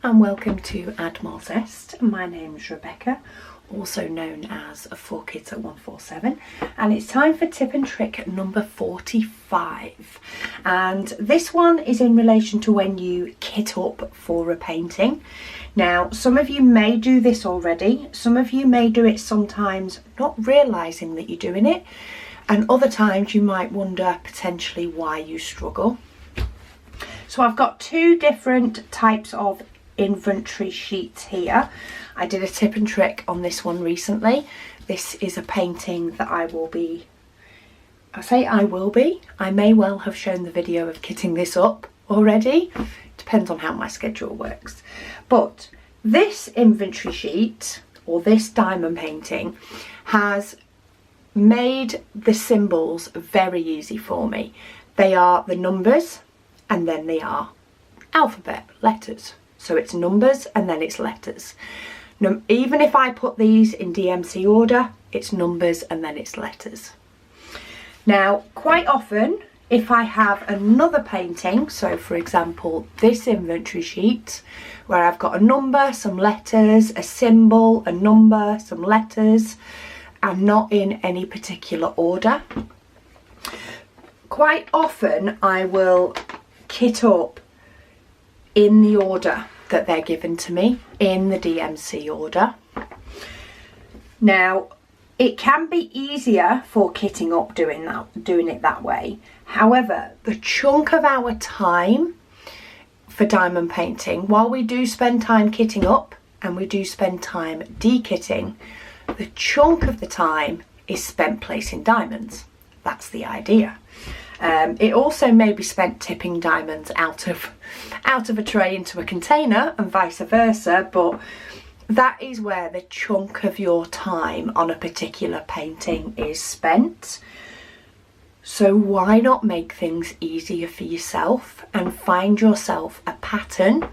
and welcome to Add More Zest. My name's Rebecca, also known as 4Kids at 147, and it's time for tip and trick number 45. And this one is in relation to when you kit up for a painting. Now, some of you may do this already, some of you may do it sometimes not realising that you're doing it, and other times you might wonder potentially why you struggle. So I've got two different types of inventory sheets here. I did a tip and trick on this one recently. This is a painting that I may well have shown the video of kitting this up already. Depends on how my schedule works. But this inventory sheet, or this diamond painting, has made the symbols very easy for me. They are the numbers, and then they are alphabet letters. So it's numbers and then it's letters. Even if I put these in DMC order, it's numbers and then it's letters. Now, quite often, if I have another painting, so for example, this inventory sheet, where I've got a number, some letters, a symbol, a number, some letters, and not in any particular order, quite often I will kit up in the order that they're given to me, in the DMC order. Now, it can be easier for kitting up doing it that way. However, the chunk of our time for diamond painting, while we do spend time kitting up and we do spend time de-kitting, the chunk of the time is spent placing diamonds. That's the idea. It also may be spent tipping diamonds out of a tray into a container and vice versa, but that is where the chunk of your time on a particular painting is spent. So why not make things easier for yourself and find yourself a pattern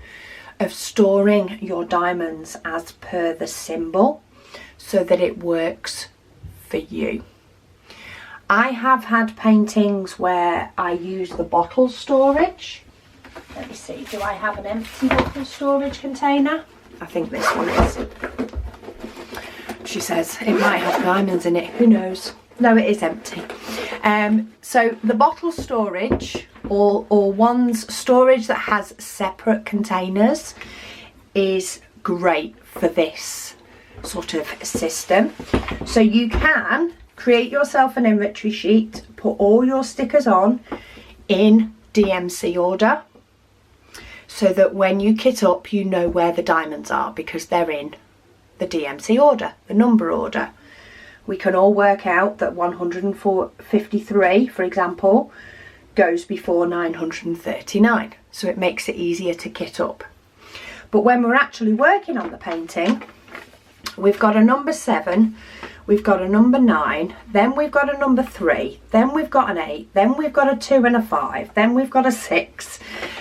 of storing your diamonds as per the symbol so that it works for you. I have had paintings where I use the bottle storage. Let me see, do I have an empty bottle storage container? I think this one is. She says it might have diamonds in it, who knows? No, it is empty. So the bottle storage, or one's storage that has separate containers, is great for this sort of system. So you can create yourself an inventory sheet, put all your stickers on in DMC order, so that when you kit up you know where the diamonds are because they're in the DMC order, the number order. We can all work out that 153, for example, goes before 939, so it makes it easier to kit up. But when we're actually working on the painting, we've got a number 7, we've got a number 9, then we've got a number 3, then we've got an 8, then we've got a 2 and a 5, then we've got a 6,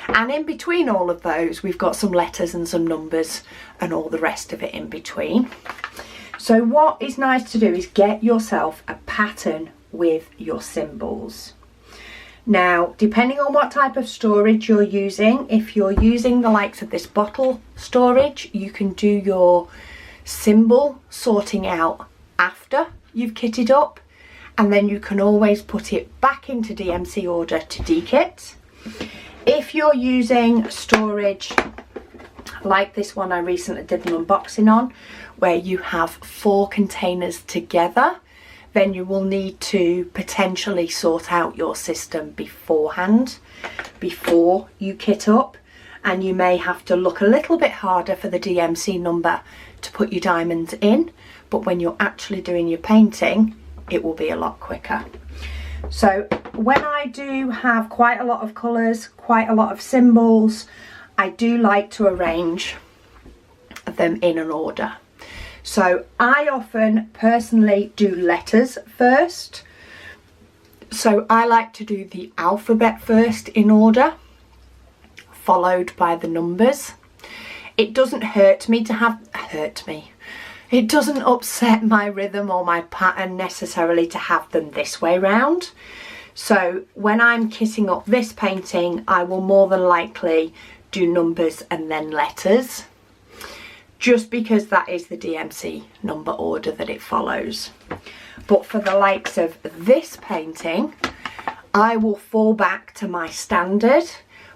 and in between all of those we've got some letters and some numbers and all the rest of it in between. So what is nice to do is get yourself a pattern with your symbols. Now, depending on what type of storage you're using, if you're using the likes of this bottle storage, you can do your symbol sorting out after you've kitted up, and then you can always put it back into DMC order to de-kit. If you're using storage like this one I recently did an unboxing on, where you have 4 containers together, then you will need to potentially sort out your system beforehand, before you kit up, and you may have to look a little bit harder for the DMC number to put your diamonds in, but when you're actually doing your painting, it will be a lot quicker. So when I do have quite a lot of colours, quite a lot of symbols, I do like to arrange them in an order. So I often personally do letters first. So I like to do the alphabet first in order, followed by the numbers. It doesn't it doesn't upset my rhythm or my pattern necessarily to have them this way round. So when I'm kitting up this painting, I will more than likely do numbers and then letters, just because that is the DMC number order that it follows. But for the likes of this painting, I will fall back to my standard,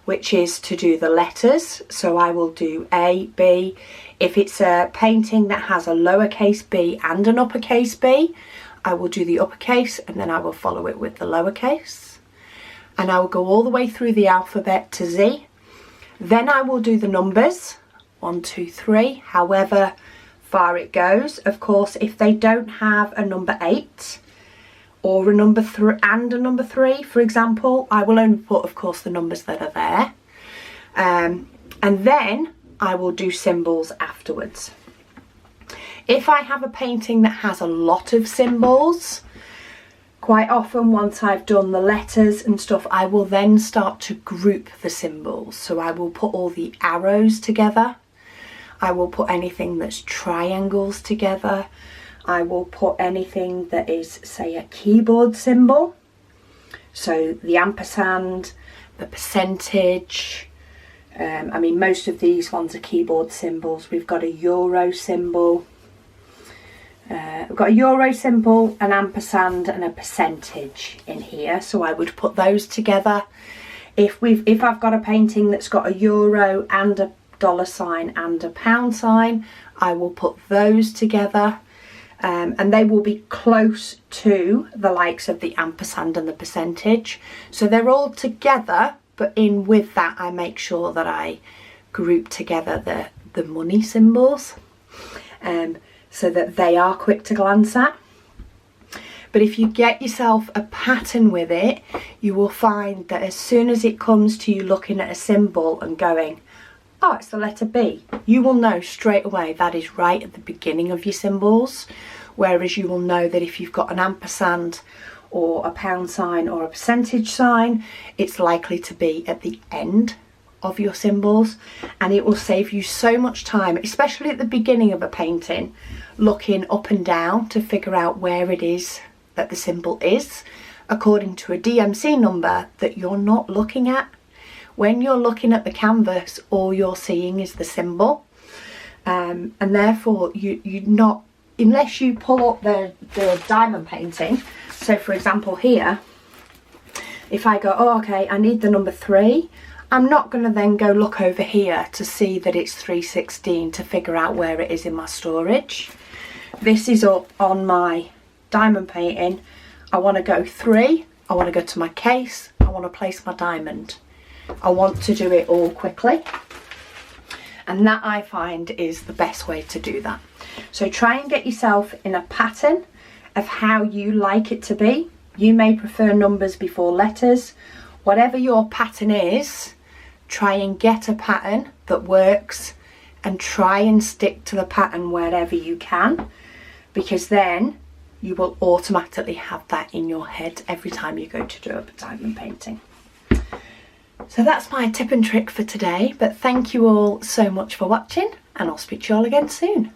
which is to do the letters. So I will do A, B. If it's a painting that has a lowercase b and an uppercase b, I will do the uppercase and then I will follow it with the lowercase. And I will go all the way through the alphabet to Z. Then I will do the numbers, 1, 2, 3, however far it goes. Of course, if they don't have a number 8 or a number 3 and a number 3, for example, I will only put, of course, the numbers that are there. And then I will do symbols afterwards. If I have a painting that has a lot of symbols, quite often once I've done the letters and stuff, I will then start to group the symbols. So I will put all the arrows together. I will put anything that's triangles together. I will put anything that is, say, a keyboard symbol. So the ampersand, the percentage. I mean, most of these ones are keyboard symbols. We've got a euro symbol. We've got a euro symbol, an ampersand and a percentage in here. So I would put those together. If I've got a painting that's got a euro and a $sign and a pound sign, I will put those together. And they will be close to the likes of the ampersand and the percentage. So they're all together, but in with that I make sure that I group together the money symbols, so that they are quick to glance at. But if you get yourself a pattern with it, you will find that as soon as it comes to you looking at a symbol and going, oh, it's the letter B, you will know straight away that is right at the beginning of your symbols. Whereas you will know that if you've got an ampersand or a pound sign or a percentage sign, it's likely to be at the end of your symbols. And it will save you so much time, especially at the beginning of a painting, looking up and down to figure out where it is that the symbol is, according to a DMC number that you're not looking at. When you're looking at the canvas, all you're seeing is the symbol. And therefore, you're not, unless you pull up the diamond painting. So for example here, if I go, oh okay, I need the number 3, I'm not going to then go look over here to see that it's 316 to figure out where it is in my storage. This is up on my diamond painting. I want to go 3, I want to go to my case, I want to place my diamond. I want to do it all quickly. And that I find is the best way to do that. So try and get yourself in a pattern of how you like it to be. You may prefer numbers before letters. Whatever your pattern is, try and get a pattern that works and try and stick to the pattern wherever you can, because then you will automatically have that in your head every time you go to do a diamond painting. So that's my tip and trick for today, but thank you all so much for watching and I'll speak to you all again soon.